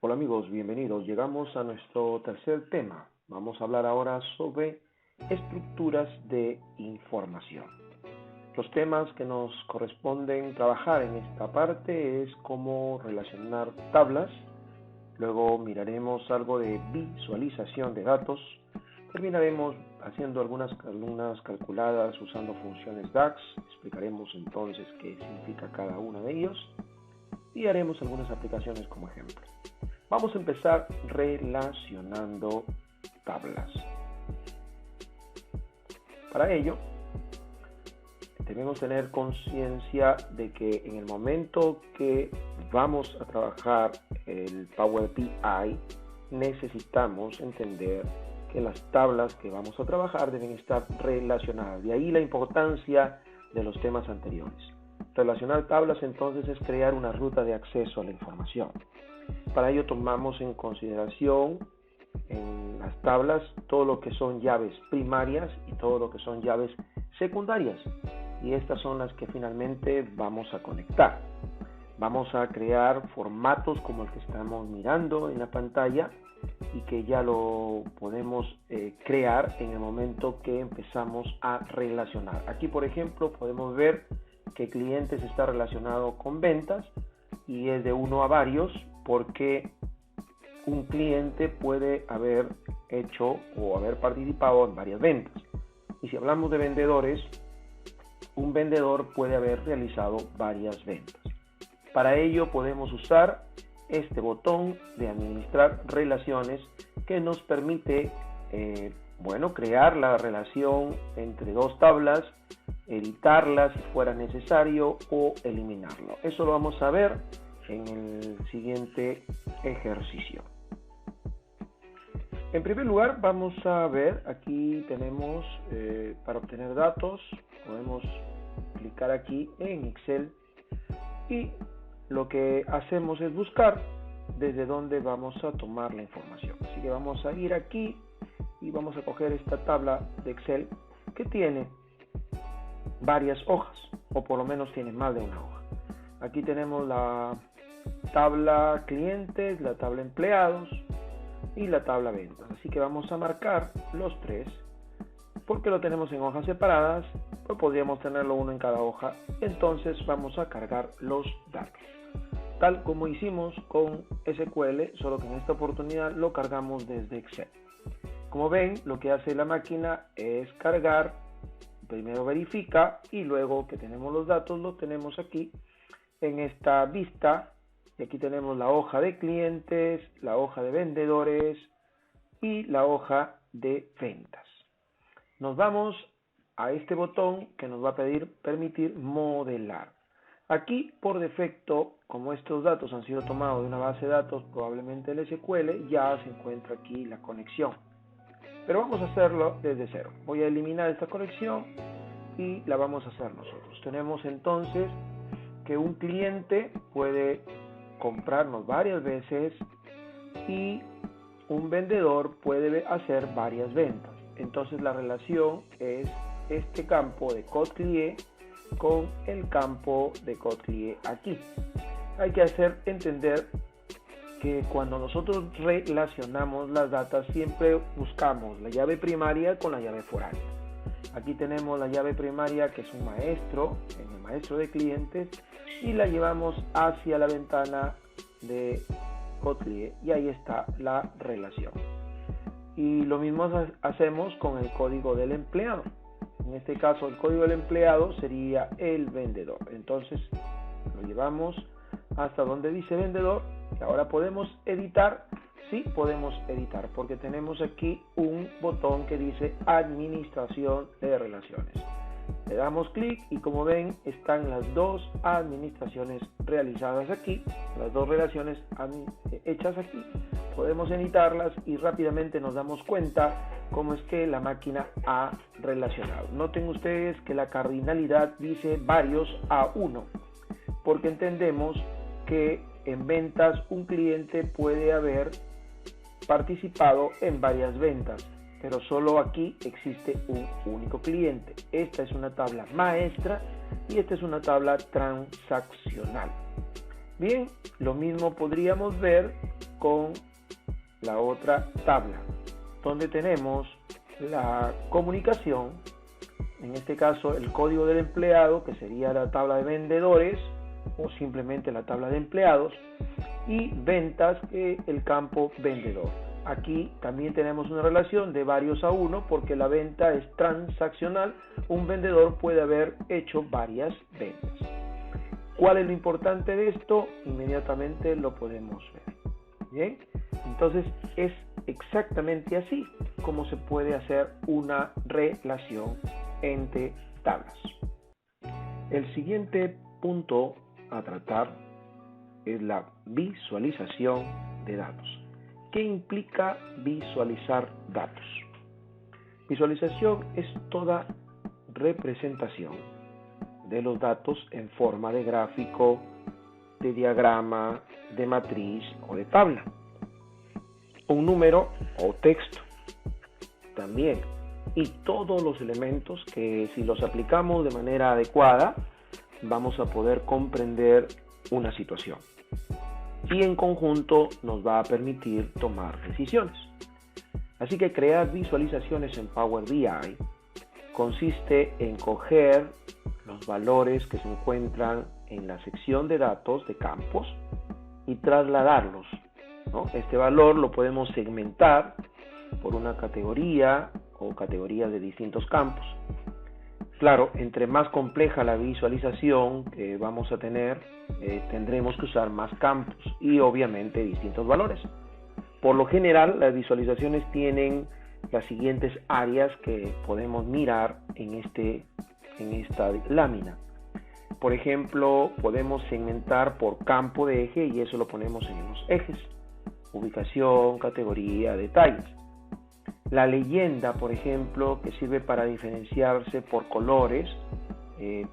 Hola amigos, bienvenidos. Llegamos a nuestro tercer tema. Vamos a hablar ahora sobre estructuras de información. Los temas que nos corresponden trabajar en esta parte es cómo relacionar tablas. Luego miraremos algo de visualización de datos. Terminaremos haciendo algunas columnas calculadas usando funciones DAX. Explicaremos entonces qué significa cada una de ellos y haremos algunas aplicaciones como ejemplo. Vamos a empezar relacionando tablas. Para ello, debemos tener conciencia de que en el momento que vamos a trabajar el Power BI, necesitamos entender que las tablas que vamos a trabajar deben estar relacionadas. De ahí la importancia de los temas anteriores. Relacionar tablas entonces es crear una ruta de acceso a la información. Para ello tomamos en consideración en las tablas todo lo que son llaves primarias y todo lo que son llaves secundarias. Y estas son las que finalmente vamos a conectar. Vamos a crear formatos como el que estamos mirando en la pantalla y que ya lo podemos crear en el momento que empezamos a relacionar. Aquí, por ejemplo, podemos ver que clientes está relacionado con ventas y es de uno a varios porque un cliente puede haber hecho o haber participado en varias ventas. Y si hablamos de vendedores, un vendedor puede haber realizado varias ventas. Para ello podemos usar este botón de administrar relaciones que nos permite crear la relación entre dos tablas, editarlas si fuera necesario o eliminarlo. Eso lo vamos a ver en el siguiente ejercicio. En primer lugar vamos a ver, aquí tenemos para obtener datos, podemos clicar aquí en Excel y lo que hacemos es buscar desde dónde vamos a tomar la información. Así que vamos a ir aquí y vamos a coger esta tabla de Excel que tiene varias hojas, o por lo menos tiene más de una hoja. Aquí tenemos la tabla clientes, la tabla empleados y la tabla ventas. Así que vamos a marcar los tres. Porque lo tenemos en hojas separadas, pues podríamos tenerlo uno en cada hoja. Entonces vamos a cargar los datos. Tal como hicimos con SQL, solo que en esta oportunidad lo cargamos desde Excel. Como ven, lo que hace la máquina es cargar, primero verifica y luego que tenemos los datos, los tenemos aquí en esta vista. Y aquí tenemos la hoja de clientes, la hoja de vendedores y la hoja de ventas. Nos vamos a este botón que nos va a permitir modelar. Aquí por defecto, como estos datos han sido tomados de una base de datos, probablemente el SQL, ya se encuentra aquí la conexión. Pero vamos a hacerlo desde cero. Voy a eliminar esta conexión y la vamos a hacer nosotros. Tenemos entonces que un cliente puede comprarnos varias veces y un vendedor puede hacer varias ventas. Entonces la relación es este campo de code CLIE con el campo de code CLIE aquí. Hay que hacer entender que cuando nosotros relacionamos las datas siempre buscamos la llave primaria con la llave foránea. Aquí tenemos la llave primaria que es un maestro, en el maestro de clientes, y la llevamos hacia la ventana de code CLIE y ahí está la relación. Y lo mismo hacemos con el código del empleado. En este caso el código del empleado sería el vendedor. Entonces lo llevamos hasta donde dice vendedor y ahora podemos editar. Sí, podemos editar porque tenemos aquí un botón que dice administración de relaciones. Le damos clic y como ven están las dos administraciones realizadas aquí, las dos relaciones hechas aquí. Podemos editarlas y rápidamente nos damos cuenta cómo es que la máquina ha relacionado. Noten ustedes que la cardinalidad dice varios a uno, porque entendemos que en ventas un cliente puede haber participado en varias ventas, pero solo aquí existe un único cliente. Esta es una tabla maestra y esta es una tabla transaccional. Bien, lo mismo podríamos ver con la otra tabla, donde tenemos la comunicación, en este caso el código del empleado, que sería la tabla de vendedores o simplemente la tabla de empleados, y ventas, el campo vendedor. Aquí también tenemos una relación de varios a uno porque la venta es transaccional. Un vendedor puede haber hecho varias ventas. ¿Cuál es lo importante de esto? Inmediatamente lo podemos ver. Bien, entonces es exactamente así como se puede hacer una relación entre tablas. El siguiente punto a tratar es la visualización de datos. ¿Qué implica visualizar datos? Visualización es toda representación de los datos en forma de gráfico, de diagrama, de matriz o de tabla. Un número o texto también. Y todos los elementos que, si los aplicamos de manera adecuada, vamos a poder comprender una situación. Y en conjunto nos va a permitir tomar decisiones. Así que crear visualizaciones en Power BI consiste en coger los valores que se encuentran en la sección de datos de campos y trasladarlos, ¿no? Este valor lo podemos segmentar por una categoría o categorías de distintos campos. Claro, entre más compleja la visualización que vamos a tener, tendremos que usar más campos y obviamente distintos valores. Por lo general, las visualizaciones tienen las siguientes áreas que podemos mirar en esta lámina. Por ejemplo, podemos segmentar por campo de eje y eso lo ponemos en los ejes. Ubicación, categoría, detalles. La leyenda, por ejemplo, que sirve para diferenciarse por colores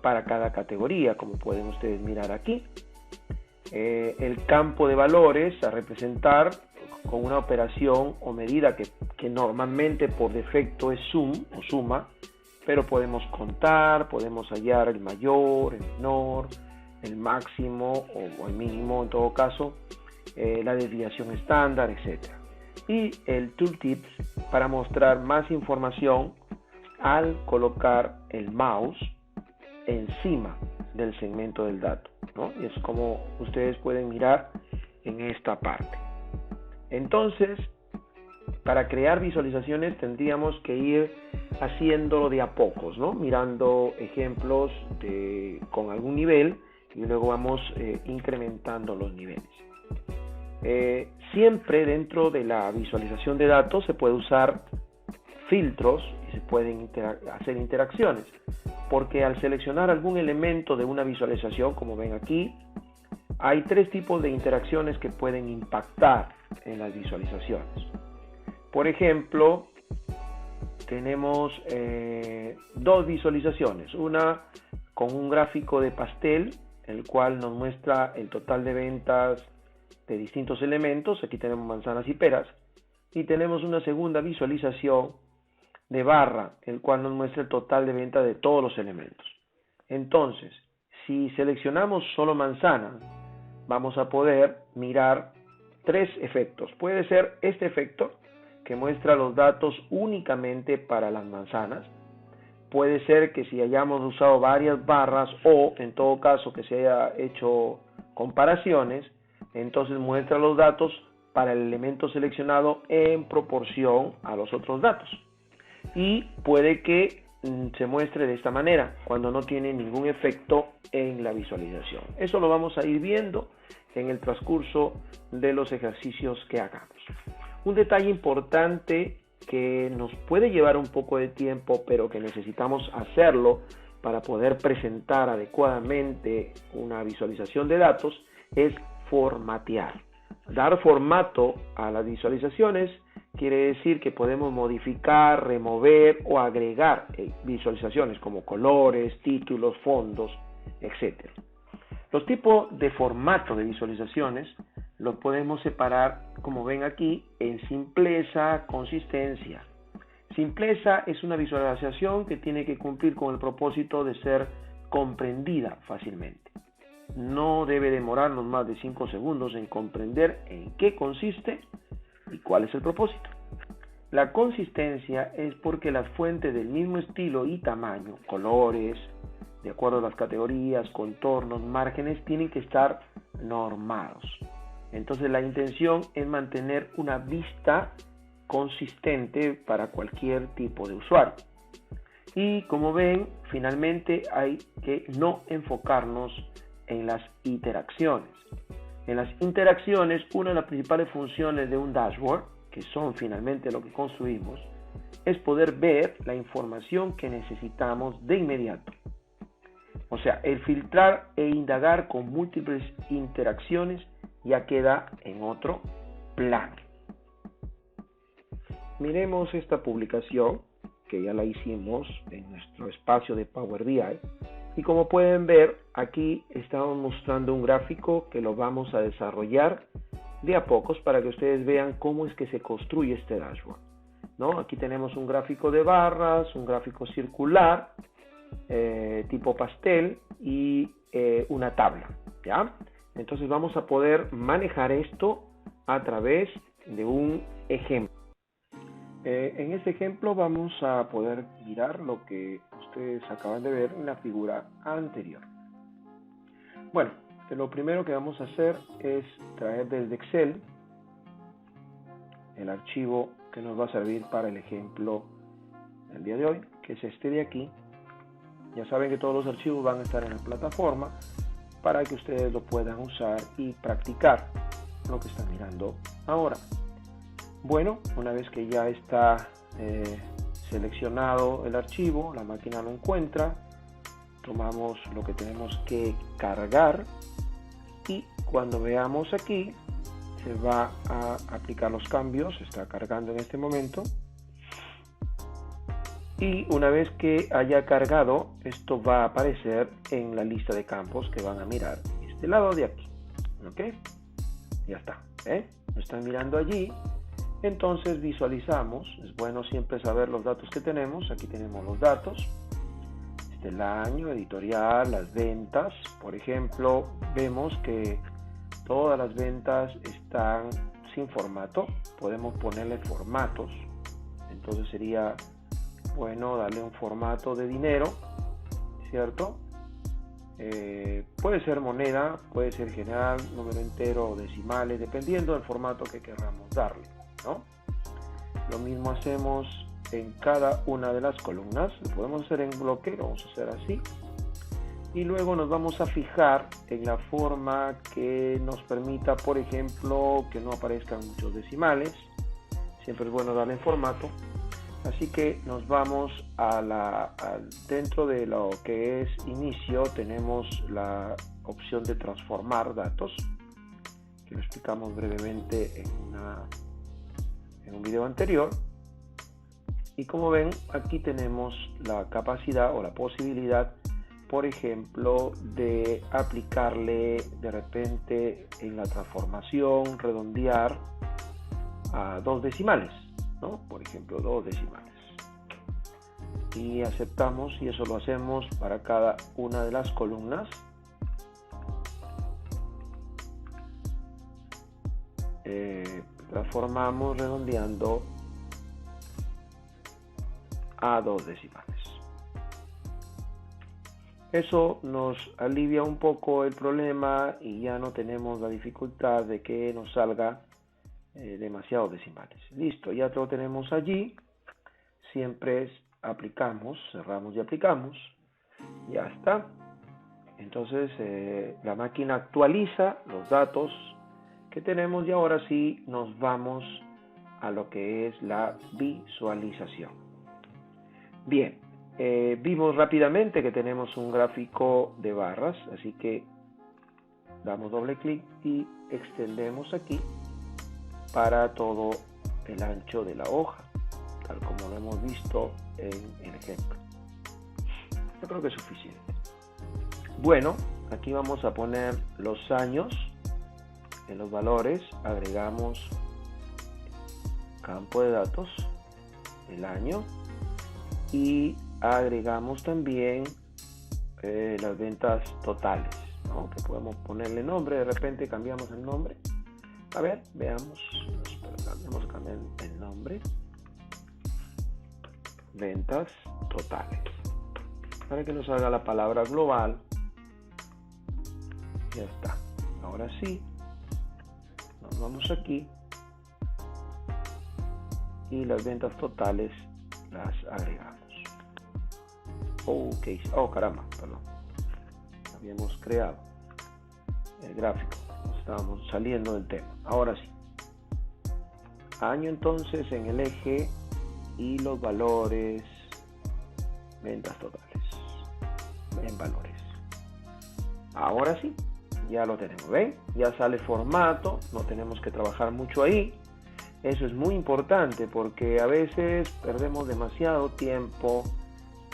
para cada categoría, como pueden ustedes mirar aquí. El campo de valores a representar con una operación o medida que normalmente por defecto es sum o suma, pero podemos contar, podemos hallar el mayor, el menor, el máximo o el mínimo en todo caso, la desviación estándar, etc. Y el tooltips para mostrar más información al colocar el mouse encima del segmento del dato, ¿no? Y es como ustedes pueden mirar en esta parte. Entonces, para crear visualizaciones tendríamos que ir haciéndolo de a pocos, ¿no? Mirando ejemplos con algún nivel y luego vamos incrementando los niveles. Siempre dentro de la visualización de datos se puede usar filtros y se pueden hacer interacciones, porque al seleccionar algún elemento de una visualización, como ven aquí, hay tres tipos de interacciones que pueden impactar en las visualizaciones. Por ejemplo, tenemos dos visualizaciones, una con un gráfico de pastel, el cual nos muestra el total de ventas de distintos elementos. Aquí tenemos manzanas y peras, y tenemos una segunda visualización de barra, el cual nos muestra el total de venta de todos los elementos. Entonces, si seleccionamos solo manzana, vamos a poder mirar tres efectos. Puede ser este efecto que muestra los datos únicamente para las manzanas. Puede ser que si hayamos usado varias barras o en todo caso que se haya hecho comparaciones, entonces muestra los datos para el elemento seleccionado en proporción a los otros datos. Y puede que se muestre de esta manera cuando no tiene ningún efecto en la visualización. Eso lo vamos a ir viendo en el transcurso de los ejercicios que hagamos. Un detalle importante que nos puede llevar un poco de tiempo, pero que necesitamos hacerlo para poder presentar adecuadamente una visualización de datos, es formatear. Dar formato a las visualizaciones quiere decir que podemos modificar, remover o agregar visualizaciones como colores, títulos, fondos, etc. Los tipos de formato de visualizaciones los podemos separar, como ven aquí, en simpleza, consistencia. Simpleza es una visualización que tiene que cumplir con el propósito de ser comprendida fácilmente. no debe demorarnos más de 5 segundos en comprender en qué consiste y cuál es el propósito. La consistencia es porque las fuentes del mismo estilo y tamaño, colores, de acuerdo a las categorías, contornos, márgenes, tienen que estar normados. Entonces la intención es mantener una vista consistente para cualquier tipo de usuario. Y como ven, finalmente hay que no enfocarnos en las interacciones. En las interacciones, una de las principales funciones de un dashboard, que son finalmente lo que construimos, es poder ver la información que necesitamos de inmediato. O sea, el filtrar e indagar con múltiples interacciones ya queda en otro plano. Miremos esta publicación que ya la hicimos en nuestro espacio de Power BI. Y como pueden ver, aquí estamos mostrando un gráfico que lo vamos a desarrollar de a pocos para que ustedes vean cómo es que se construye este dashboard, ¿no? Aquí tenemos un gráfico de barras, un gráfico circular, tipo pastel y una tabla, ¿ya? Entonces vamos a poder manejar esto a través de un ejemplo. En este ejemplo vamos a poder mirar lo que ustedes acaban de ver en la figura anterior. Bueno, lo primero que vamos a hacer es traer desde Excel el archivo que nos va a servir para el ejemplo del día de hoy, que es este de aquí. Ya saben que todos los archivos van a estar en la plataforma para que ustedes lo puedan usar y practicar lo que están mirando ahora. Bueno, una vez que ya está seleccionado el archivo, la máquina lo encuentra, tomamos lo que tenemos que cargar y cuando veamos aquí se va a aplicar los cambios, está cargando en este momento. Y una vez que haya cargado, esto va a aparecer en la lista de campos que van a mirar este lado de aquí. ¿Ok? Ya está. Lo están mirando allí. Entonces visualizamos. Es bueno siempre saber los datos que tenemos. Aquí tenemos los datos. El año, editorial, las ventas. Por ejemplo, vemos que todas las ventas están sin formato. Podemos ponerle formatos. Entonces sería bueno darle un formato de dinero, ¿cierto? Puede ser moneda, puede ser general, número entero o decimales, dependiendo del formato que queramos darle, ¿no? Lo mismo hacemos en cada una de las columnas. Lo podemos hacer en bloque, lo vamos a hacer así. Y luego nos vamos a fijar en la forma que nos permita, por ejemplo, que no aparezcan muchos decimales. Siempre es bueno darle en formato. Así que nos vamos dentro de lo que es inicio, tenemos la opción de transformar datos, que lo explicamos brevemente en un video anterior. Y como ven, aquí tenemos la capacidad o la posibilidad, por ejemplo, de aplicarle de repente en la transformación, redondear a 2 decimales. ¿no? Por ejemplo, 2 decimales. Y aceptamos, y eso lo hacemos para cada una de las columnas. Transformamos redondeando a 2 decimales. Eso nos alivia un poco el problema y ya no tenemos la dificultad de que nos salga demasiados decimales. Listo, ya lo tenemos allí. Siempre aplicamos, cerramos y aplicamos. Ya está. Entonces la máquina actualiza los datos que tenemos y ahora sí nos vamos a lo que es la visualización. Bien, vimos rápidamente que tenemos un gráfico de barras, así que damos doble clic y extendemos aquí para todo el ancho de la hoja, tal como lo hemos visto en el ejemplo. Yo creo que es suficiente. Bueno, aquí vamos a poner los años. En los valores agregamos campo de datos, el año, y agregamos también las ventas totales, ¿no? Que podemos ponerle nombre, de repente cambiamos el nombre. A ver, veamos, cambiar el nombre. Ventas totales. Para que nos salga la palabra global. Ya está. Ahora sí, nos vamos aquí y las ventas totales las agregamos. Ok, oh caramba, perdón. Habíamos creado el gráfico, estábamos saliendo del tema. Ahora sí, año entonces en el eje y los valores, ventas totales en valores. Ahora sí, ya lo tenemos, ¿ven? Ya sale formato, no tenemos que trabajar mucho ahí. Eso es muy importante porque a veces perdemos demasiado tiempo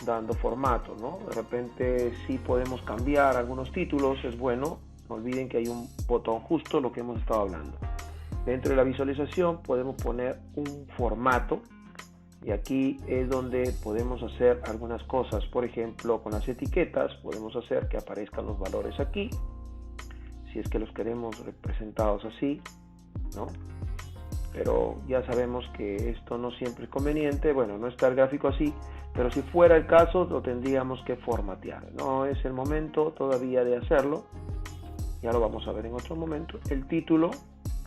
dando formato, ¿no? De repente sí podemos cambiar algunos títulos, es bueno. No olviden que hay un botón justo, lo que hemos estado hablando. Dentro de la visualización podemos poner un formato y aquí es donde podemos hacer algunas cosas. Por ejemplo, con las etiquetas podemos hacer que aparezcan los valores aquí, si es que los queremos representados así, ¿no? Pero ya sabemos que esto no siempre es conveniente. Bueno, no está el gráfico así, pero si fuera el caso lo tendríamos que formatear. No es el momento todavía de hacerlo, ya lo vamos a ver en otro momento. El título,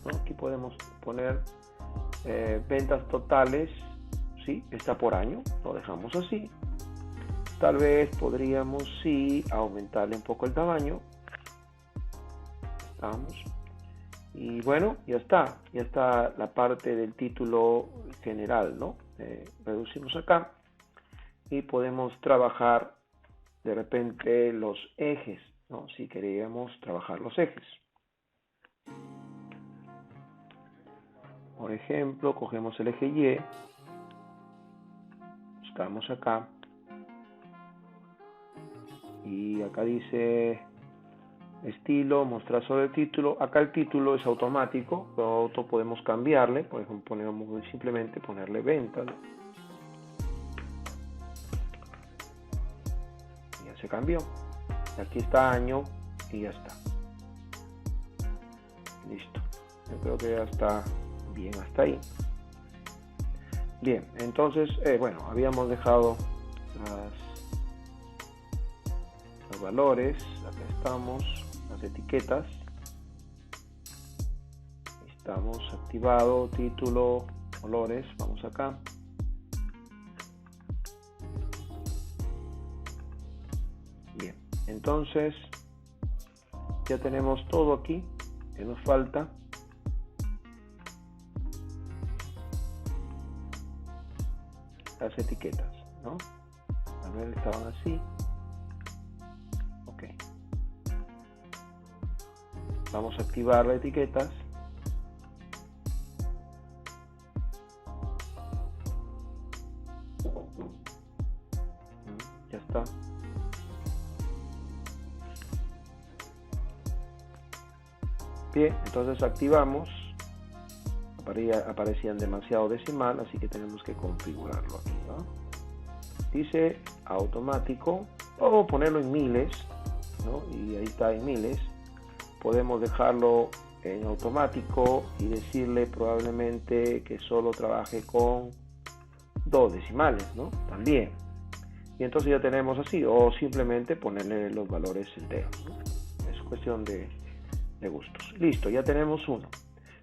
¿no? Aquí podemos poner ventas totales, ¿sí? Está por año, lo dejamos así. Tal vez podríamos sí aumentarle un poco el tamaño. Vamos. Y bueno, ya está la parte del título general, ¿no? Reducimos acá y podemos trabajar de repente los ejes, ¿no? Si queríamos trabajar los ejes. Por ejemplo, cogemos el eje Y, estamos acá y acá dice estilo, mostrar sobre el título. Acá el título es automático, pero podemos cambiarle. Por ejemplo, podemos simplemente ponerle ventas. Ya se cambió. Aquí está año y ya está. Listo. Yo creo que ya está bien hasta ahí. Bien, entonces, bueno, habíamos dejado los valores. Acá estamos. Las etiquetas, estamos activado, título, colores, vamos acá. Bien, entonces ya tenemos todo aquí. Que nos falta las etiquetas, ¿no? A ver, estaban así. Ok. Vamos a activar las etiquetas. Ya está. Bien, entonces activamos. Aparecían demasiado decimal, así que tenemos que configurarlo aquí, ¿no? Dice automático, o ponerlo en miles, ¿no? Y ahí está en miles. Podemos dejarlo en automático y decirle probablemente que solo trabaje con 2 decimales, ¿no? También. Y entonces ya tenemos así, o simplemente ponerle los valores enteros, ¿no? Es cuestión de gustos. Listo, ya tenemos uno.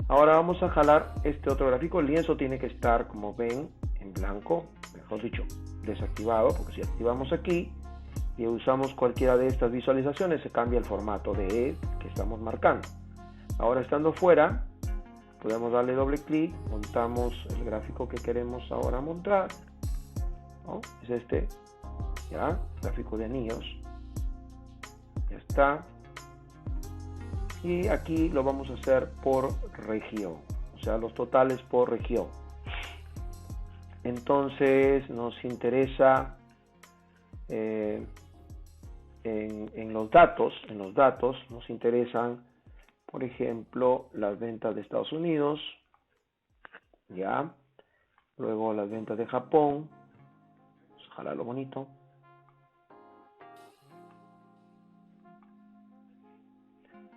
Ahora vamos a jalar este otro gráfico. El lienzo tiene que estar, como ven, en blanco, mejor dicho, desactivado, porque si activamos aquí y usamos cualquiera de estas visualizaciones, se cambia el formato de que estamos marcando. Ahora, estando fuera, podemos darle doble clic, montamos el gráfico que queremos ahora montar, ¿no? Es este, ya, gráfico de anillos, ya está. Y aquí lo vamos a hacer por región, o sea, los totales por región. Entonces nos interesa en los datos nos interesan, por ejemplo, las ventas de Estados Unidos, ya, luego las ventas de Japón. Vamos a jalarlo bonito.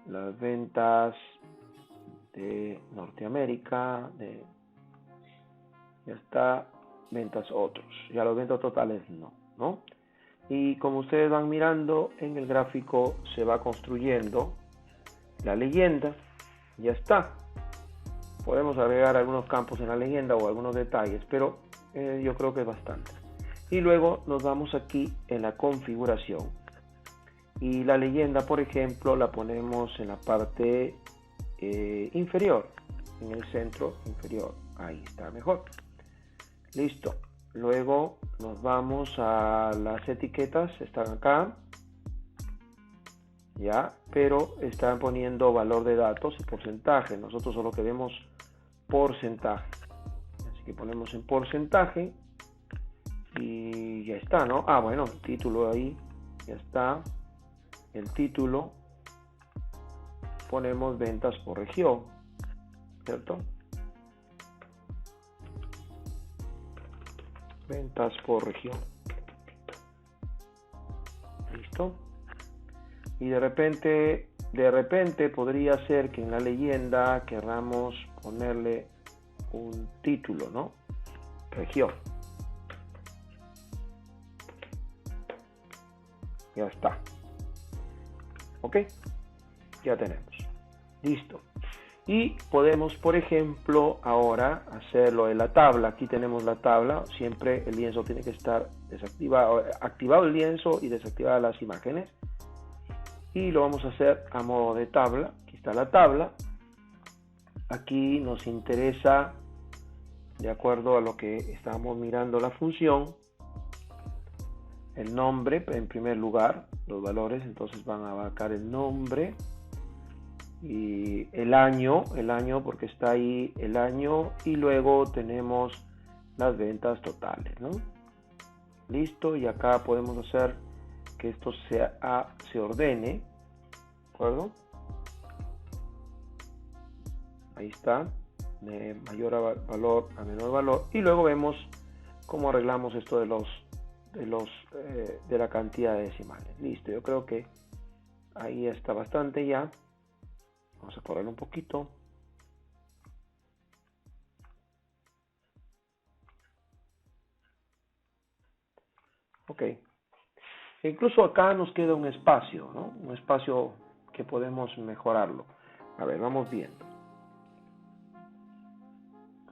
las ventas de Norteamérica, ya está, ventas otros, ya los ventas totales no. Y como ustedes van mirando en el gráfico, se va construyendo la leyenda, ya está. Podemos agregar algunos campos en la leyenda o algunos detalles, pero yo creo que es bastante. Y luego nos vamos aquí en la configuración. Y la leyenda, por ejemplo, la ponemos en la parte inferior, en el centro inferior. Ahí está mejor. Listo. Luego nos vamos a las etiquetas, están acá. Ya, pero están poniendo valor de datos y porcentaje. Nosotros solo queremos porcentaje. Así que ponemos en porcentaje y ya está, ¿no? Ah, bueno, el título ahí, ya está. El título, ponemos ventas por región, ¿cierto? Ventas por región. Listo. Y de repente podría ser que en la leyenda queramos ponerle un título, ¿no? Región. Ya está. Ok, ya tenemos. Listo. Y podemos, por ejemplo, ahora hacerlo en la tabla. Aquí tenemos la tabla. Siempre el lienzo tiene que estar desactivado, activado el lienzo y desactivadas las imágenes. Y lo vamos a hacer a modo de tabla. Aquí está la tabla. Aquí nos interesa, de acuerdo a lo que estábamos mirando la función, el nombre en primer lugar, los valores, entonces van a abarcar el nombre y el año porque está ahí el año, y luego tenemos las ventas totales, ¿no? Listo, y acá podemos hacer que esto se ordene, ¿de acuerdo? Ahí está, de mayor valor a menor valor, y luego vemos cómo arreglamos esto de la cantidad de decimales. Listo, yo creo que ahí está bastante ya. Vamos a correr un poquito. Ok. Incluso acá nos queda un espacio, ¿no? Un espacio que podemos mejorarlo. A ver, vamos viendo.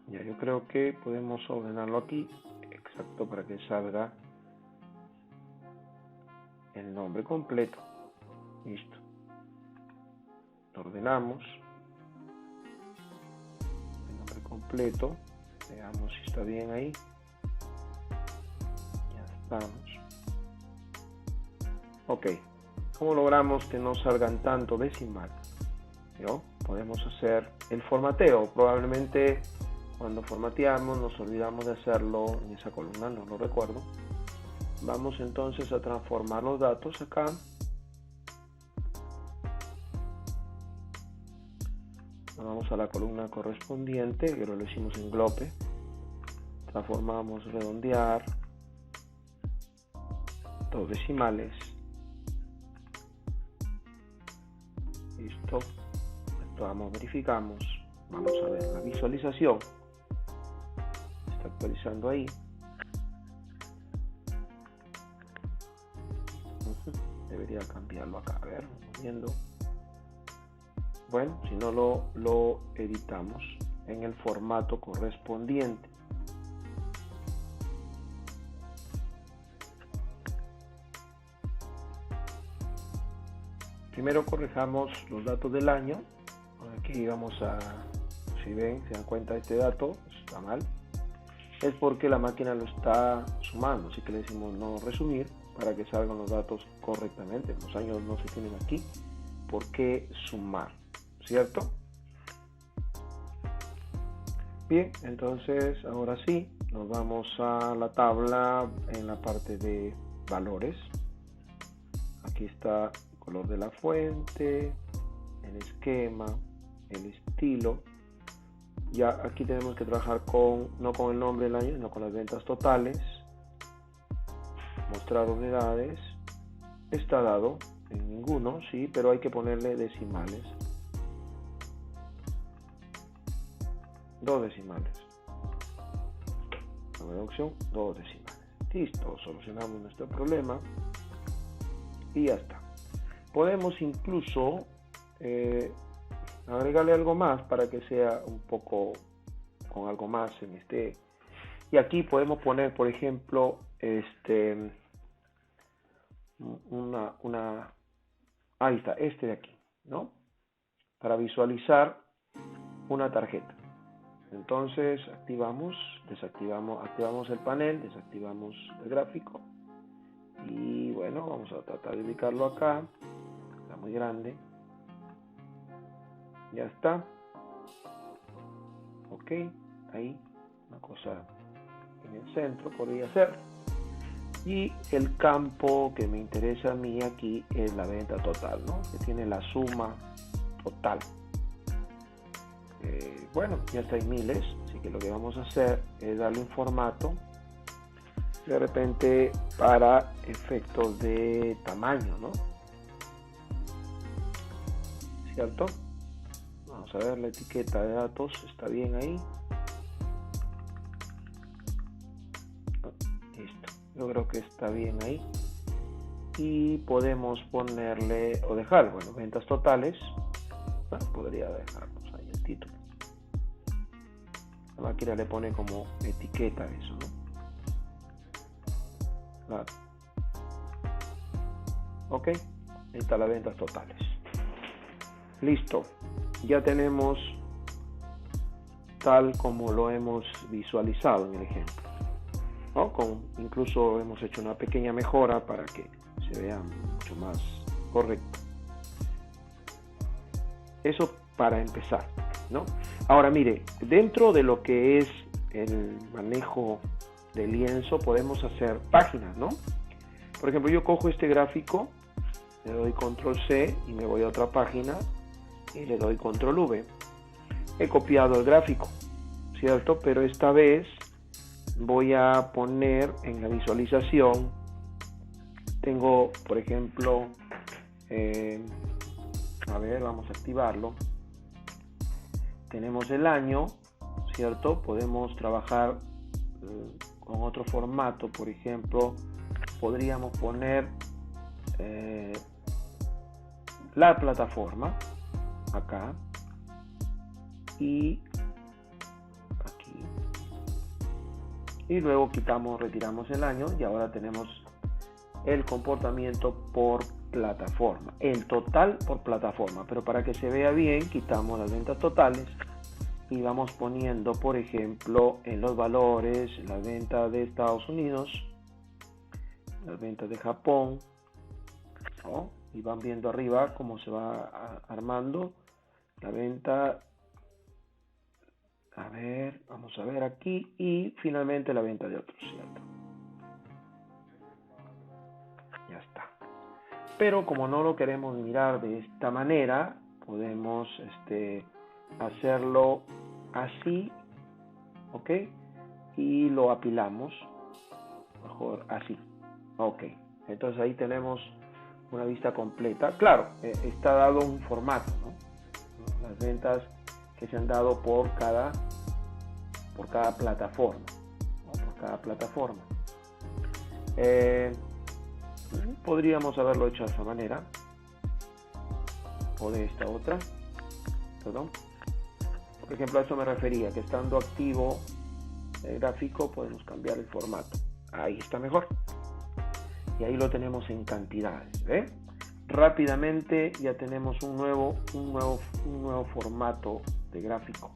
Ya, yo creo que podemos ordenarlo aquí, exacto, para que salga el nombre completo. Listo. Lo ordenamos. El nombre completo. Veamos si está bien ahí. Ya estamos. Ok. ¿Cómo logramos que no salgan tanto decimal? ¿No? Podemos hacer el formateo. Probablemente cuando formateamos nos olvidamos de hacerlo en esa columna, no lo recuerdo. Vamos entonces a transformar los datos acá. Vamos a la columna correspondiente, que lo hicimos en glope. Transformamos redondear, dos decimales. Listo. Actuamos, verificamos. Vamos a ver la visualización. Está actualizando ahí. Debería cambiarlo acá. A ver, viendo. Bueno, si no lo editamos en el formato correspondiente. Primero corrijamos los datos del año. Aquí vamos a, si ven, se dan cuenta, este dato está mal. Es porque la máquina lo está sumando, así que le decimos no resumir para que salgan los datos correctamente. Los años no se tienen aquí. ¿Por qué sumar? ¿Cierto? Bien, entonces ahora sí, nos vamos a la tabla en la parte de valores. Aquí está el color de la fuente, el esquema, el estilo. Ya aquí tenemos que trabajar no con el nombre del año, sino con las ventas totales. Mostrar unidades. Está dado en ninguno, sí, pero hay que ponerle decimales. 2 decimales. La reducción, 2 decimales. Listo, solucionamos nuestro problema y ya está. Podemos incluso agregarle algo más para que sea un poco con algo más en este. Y aquí podemos poner, por ejemplo, ahí está, de aquí, ¿no? Para visualizar una tarjeta. Entonces activamos el panel, desactivamos el gráfico y bueno, vamos a tratar de ubicarlo acá. Está muy grande. Ya está. Ok, ahí, una cosa en el centro podría ser. Y el campo que me interesa a mí aquí es la venta total, ¿no? Que tiene la suma total. Bueno, ya está en miles, así que lo que vamos a hacer es darle un formato de repente para efectos de tamaño, ¿no? ¿Cierto? Vamos a ver, la etiqueta de datos está bien ahí. Listo, yo creo que está bien ahí. Y podemos ponerle o dejar, bueno, ventas totales. Bueno, podría dejarnos ahí el título. La máquina le pone como etiqueta eso, ¿no? Claro. Ok, ahí está las ventas totales. Listo, ya tenemos tal como lo hemos visualizado en el ejemplo, ¿no? Incluso hemos hecho una pequeña mejora para que se vea mucho más correcto. Eso para empezar, ¿no? Ahora mire, dentro de lo que es el manejo de lienzo podemos hacer páginas, ¿no? Por ejemplo, yo cojo este gráfico, le doy control C y me voy a otra página y le doy control V. He copiado el gráfico, ¿cierto? Pero esta vez voy a poner en la visualización, tengo, por ejemplo, a ver, vamos a activarlo. Tenemos el año, ¿cierto? Podemos trabajar con otro formato, por ejemplo, podríamos poner la plataforma acá y aquí, y luego retiramos el año y ahora tenemos el comportamiento por plataforma, el total por plataforma, pero para que se vea bien quitamos las ventas totales y vamos poniendo, por ejemplo, en los valores las ventas de Estados Unidos, las ventas de Japón, ¿no? Y van viendo arriba cómo se va armando la venta. A ver, vamos a ver aquí y finalmente la venta de otros, ¿cierto? Ya está. Pero como no lo queremos mirar de esta manera, podemos hacerlo así, ¿ok? Y lo apilamos, mejor así, ¿ok? Entonces ahí tenemos una vista completa. Claro, está dado un formato, ¿no? Las ventas que se han dado por cada plataforma, ¿no? Por cada plataforma. Podríamos haberlo hecho de esa manera o de esta otra, perdón. Por ejemplo, a eso me refería, que estando activo el gráfico podemos cambiar el formato. Ahí está mejor. Y ahí lo tenemos en cantidades, ¿ve? Rápidamente ya tenemos un nuevo formato de gráfico.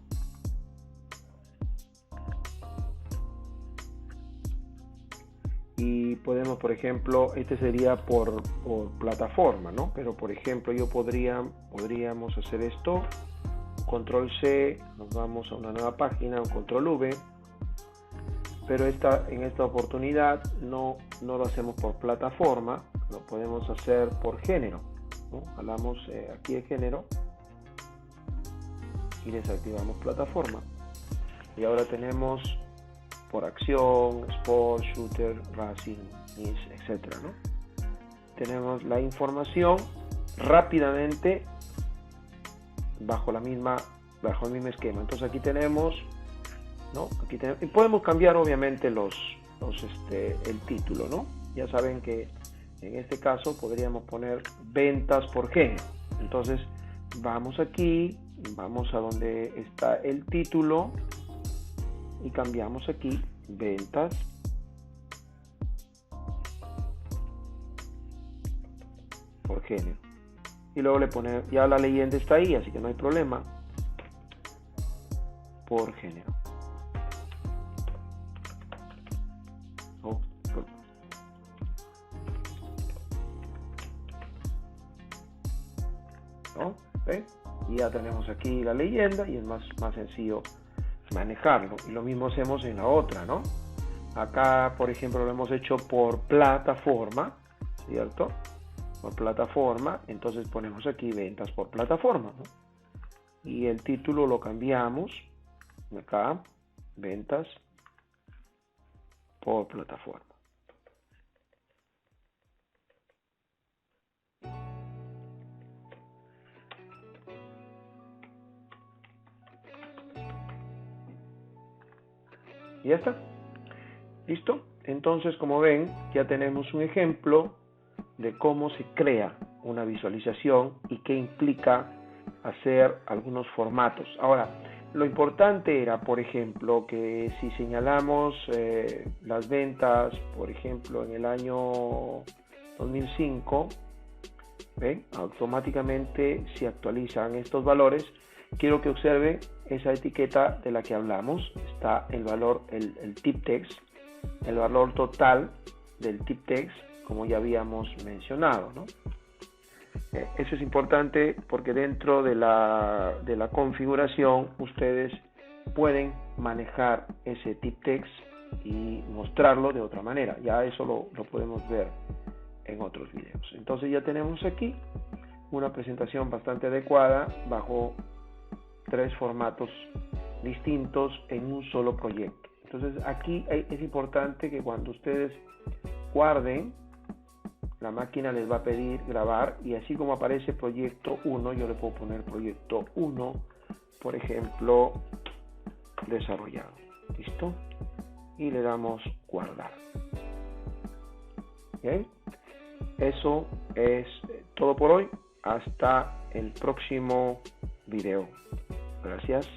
Y podemos, por ejemplo, este sería por plataforma, ¿no? Pero por ejemplo podríamos hacer esto, control C, nos vamos a una nueva página, un control V, pero en esta oportunidad no lo hacemos por plataforma, lo podemos hacer por género, ¿no? Jalamos aquí el género y desactivamos plataforma y ahora tenemos por acción, sport, shooter, racing, etc., ¿no? tenemos la información rápidamente bajo el mismo esquema. Entonces aquí tenemos, ¿no? Y podemos cambiar obviamente el título, ¿no? Ya saben que en este caso podríamos poner ventas por género. Entonces vamos aquí, vamos a donde está el título y cambiamos aquí ventas por género. Y luego le ponemos, ya la leyenda está ahí, así que no hay problema, por género. ¿No? ¿Ven? Y ya tenemos aquí la leyenda y es más sencillo manejarlo. Y lo mismo hacemos en la otra, ¿no? Acá, por ejemplo, lo hemos hecho por plataforma, ¿cierto? Por plataforma, entonces ponemos aquí ventas por plataforma, ¿no? Y el título lo cambiamos acá, ventas por plataforma. Y ya está. ¿Listo? Entonces, como ven, ya tenemos un ejemplo de cómo se crea una visualización y qué implica hacer algunos formatos. Ahora, lo importante era, por ejemplo, que si señalamos las ventas, por ejemplo, en el año 2005, ¿ven? Automáticamente se actualizan estos valores. Quiero que observen esa etiqueta de la que hablamos. Está el valor, el tip text, el valor total del tip text, como ya habíamos mencionado, ¿no? Eso es importante porque dentro de la configuración ustedes pueden manejar ese tip text y mostrarlo de otra manera. Ya eso lo podemos ver en otros videos. Entonces ya tenemos aquí una presentación bastante adecuada bajo 3 formatos distintos en un solo proyecto. Entonces aquí es importante que cuando ustedes guarden, la máquina les va a pedir grabar, y así como aparece proyecto 1, yo le puedo poner proyecto 1, por ejemplo, desarrollado. ¿Listo? Y le damos guardar. ¿Bien? Eso es todo por hoy. Hasta el próximo video. Gracias.